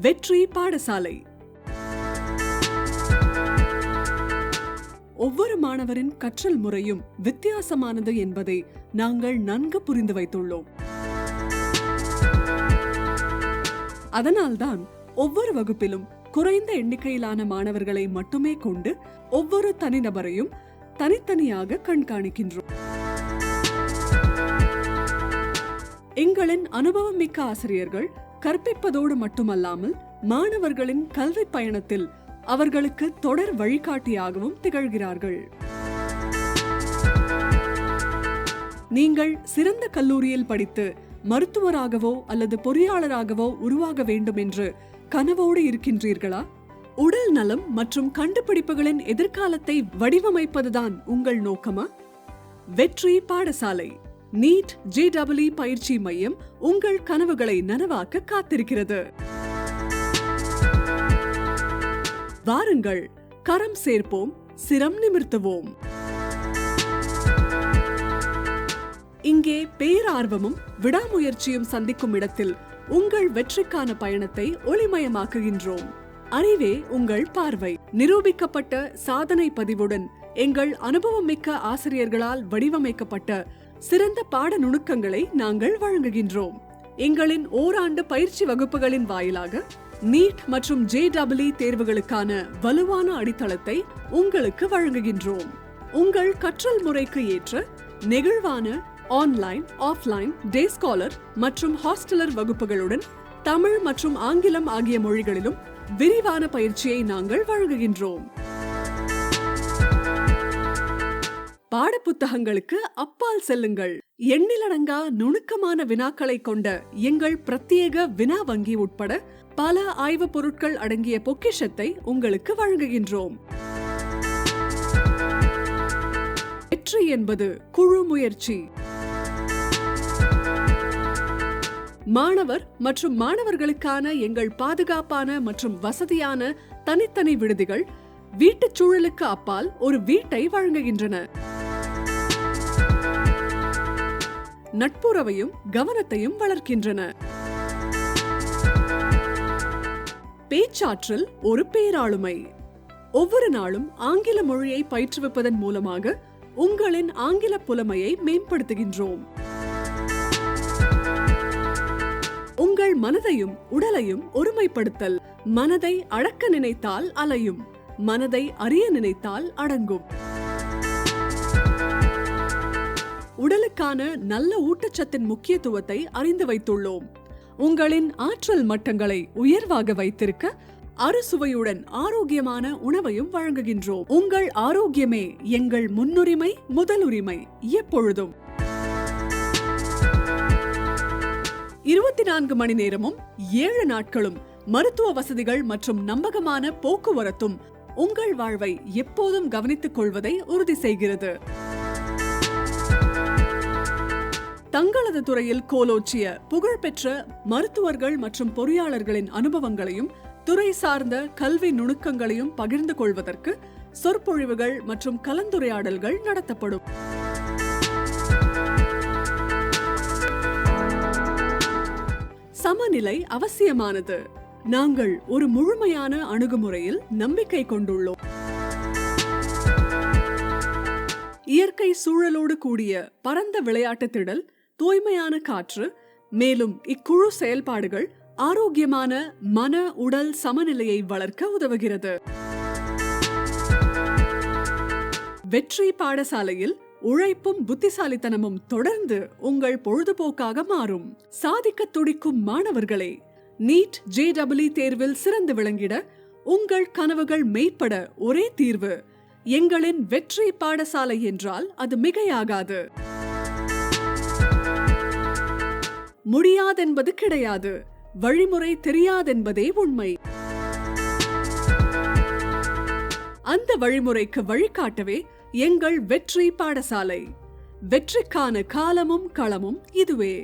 வெற்றி பாடசாலை. ஒவ்வொரு மாணவரின் கற்றல் முறையும் வித்தியாசமானது என்பதை நாங்கள் நன்கு புரிந்து வைத்துள்ளோம். அதனால்தான் ஒவ்வொரு வகுப்பிலும் குறைந்த எண்ணிக்கையிலான மாணவர்களை மட்டுமே கொண்டு ஒவ்வொரு தனிநபரையும் தனித்தனியாக கண்காணிக்கின்றோம். எங்களின் அனுபவம் மிக்க ஆசிரியர்கள் கற்பிப்பதோடு மட்டுமல்லாமல் மாணவர்களின் கல்வி பயணத்தில் அவர்களுக்கு தொடர் வழிகாட்டியாகவும் திகழ்கிறார்கள். நீங்கள் சிறந்த கல்லூரியில் படித்து மருத்துவராகவோ அல்லது பொறியாளராகவோ உருவாக வேண்டும் என்று கனவோடு இருக்கின்றீர்களா? உடல் நலம் மற்றும் கண்டுபிடிப்புகளின் எதிர்காலத்தை வடிவமைப்பதுதான் உங்கள் நோக்கமா? வெற்றி பாடசாலை நீட் JEE பயிற்சி மையம் உங்கள் கனவுகளை நனவாக்க காத்திருக்கிறது. வாருங்கள், கரம் சேர்ப்போம், சிரம் நிமிர்த்துவோம். இங்கே பேரார்வமும் விடாமுயற்சியும் சந்திக்கும் இடத்தில் உங்கள் வெற்றிக்கான பயணத்தை ஒளிமயமாக்குகின்றோம். அறிவே உங்கள் பார்வை. நிரூபிக்கப்பட்ட சாதனை பதிவுடன் எங்கள் அனுபவமிக்க ஆசிரியர்களால் வடிவமைக்கப்பட்ட சிறந்த பாட நுணுக்கங்களை நாங்கள் வழங்குகின்றோம். எங்களின் ஓராண்டு பயிற்சி வகுப்புகளின் வாயிலாக நீட் மற்றும் JEE தேர்வுகளுக்கான வலுவான அடித்தளத்தை உங்களுக்கு வழங்குகின்றோம். உங்கள் கற்றல் முறைக்கு ஏற்ற நெகிழ்வான ஆன்லைன், ஆஃப்லைன், டே ஸ்காலர் மற்றும் ஹாஸ்டலர் வகுப்புகளுடன் தமிழ் மற்றும் ஆங்கிலம் ஆகிய மொழிகளிலும் விரிவான பயிற்சியை நாங்கள் வழங்குகின்றோம். பாடப்புத்தகங்களுக்கு அப்பால் செல்லுங்கள். எண்ணிலடங்கா நுணுக்கமான வினாக்களை கொண்ட எங்கள் பிரத்யேக வினா வங்கி உட்பட பல ஆய்வுப் பொருட்கள் அடங்கிய பொக்கிஷத்தை உங்களுக்கு வழங்குகின்றோம். வெற்றி என்பது குழு முயற்சி. மாணவர் மற்றும் மாணவர்களுக்கான எங்கள் பாதுகாப்பான மற்றும் வசதியான தனித்தனி விடுதிகள் வீட்டுச் சூழலுக்கு அப்பால் ஒரு வீட்டை வழங்குகின்றன. நட்புறவையும் கவனத்தையும் வளர்க்கின்றன. பேச்சாற்றல் ஒரு பேராளுமை. ஒவ்வொரு நாளும் ஆங்கில மொழியை பயிற்றுவிப்பதன் மூலமாக உங்களின் ஆங்கில புலமையை மேம்படுத்துகின்றோம். உங்கள் மனதையும் உடலையும் ஒருமைப்படுத்தல். மனதை அடக்க நினைத்தால் அலையும், மனதை அறிய நினைத்தால் அடங்கும். உடலுக்கான நல்ல ஊட்டச்சத்தின் முக்கியத்துவத்தை அறிந்து வைத்துள்ளோம். உங்களின் ஆற்றல் மட்டங்களை உயர்வாக வைத்திருக்க அறுசுவையுடன் ஆரோக்கியமான உணவையும் வழங்குகின்றோம். உங்கள் ஆரோக்கியமே எங்கள் முன்னுரிமை, முதலுரிமை எப்பொழுதும். 24 மணி நேரமும் 7 நாட்களும் மருத்துவ வசதிகள் மற்றும் நம்பகமான போக்குவரத்தும் உங்கள் வாழ்வை எப்போதும் கவனித்துக் கொள்வதை உறுதி செய்கிறது. தங்களது துறையில் கோலோச்சிய புகழ்பெற்ற மருத்துவர்கள் மற்றும் பொறியாளர்களின் அனுபவங்களையும் துறை சார்ந்த கல்வி நுணுக்கங்களையும் பகிர்ந்து கொள்வதற்கு சொற்பொழிவுகள் மற்றும் கலந்துரையாடல்கள் நடத்தப்படும். சமநிலை அவசியமானது. நாங்கள் ஒரு முழுமையான அணுகுமுறையில் நம்பிக்கை கொண்டுள்ளோம். இயற்கை சூழலோடு கூடிய பரந்த விளையாட்டு திடல், தூய்மையான காற்று, மேலும் இக்குழு செயல்பாடுகள் ஆரோக்கியமான மன உடல் சமநிலையை வளர்க்க உதவுகிறது. வெற்றி பாடசாலையில் உழைப்பும் புத்திசாலித்தனமும் தொடர்ந்து உங்கள் பொழுதுபோக்காக மாறும். சாதிக்க துடிக்கும் மாணவர்களே, நீட் JEE தேர்வில் சிறந்து விளங்கிட உங்கள் கனவுகள் மெய்ப்பட ஒரே தீர்வு எங்களின் வெற்றி பாடசாலை என்றால் அது மிகையாகாது. முடியாதென்பது கிடையாது, வழிமுறை தெரியாதென்பதே உண்மை. அந்த வழிமுறைக்கு வழிகாட்டவே எங்கள் வெற்றி பாடசாலை. வெற்றிக்கான காலமும் களமும் இதுவே.